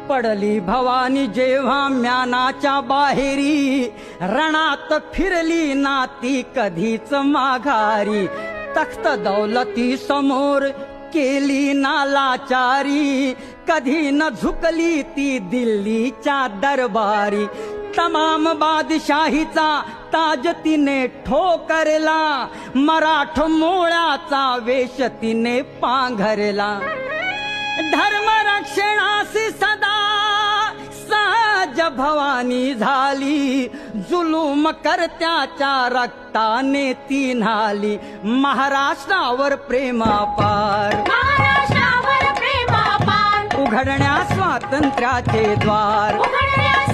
पडली भवानी जेव्हा म्यानाच्या बाहेरी, रणात फिरली नाती कधीच माघारी, तख्त दौलती समोर केली नालाचारी, कधी न झुकली ती दिल्लीच्या दरबारी, तमाम बादशाहीचा ताज तिने ठोकरला, मराठ मोळाचा वेश तिने पांघरला, धर्मरक्षणासी सदा सहज भवानी झाली, जुलूम करत्याच्या रक्ताने ती न्हाली, महाराष्ट्रावर प्रेमापार, महाराष्ट्रावर प्रेमापार, उघडण्या स्वातंत्र्याचे द्वार, उघडण्या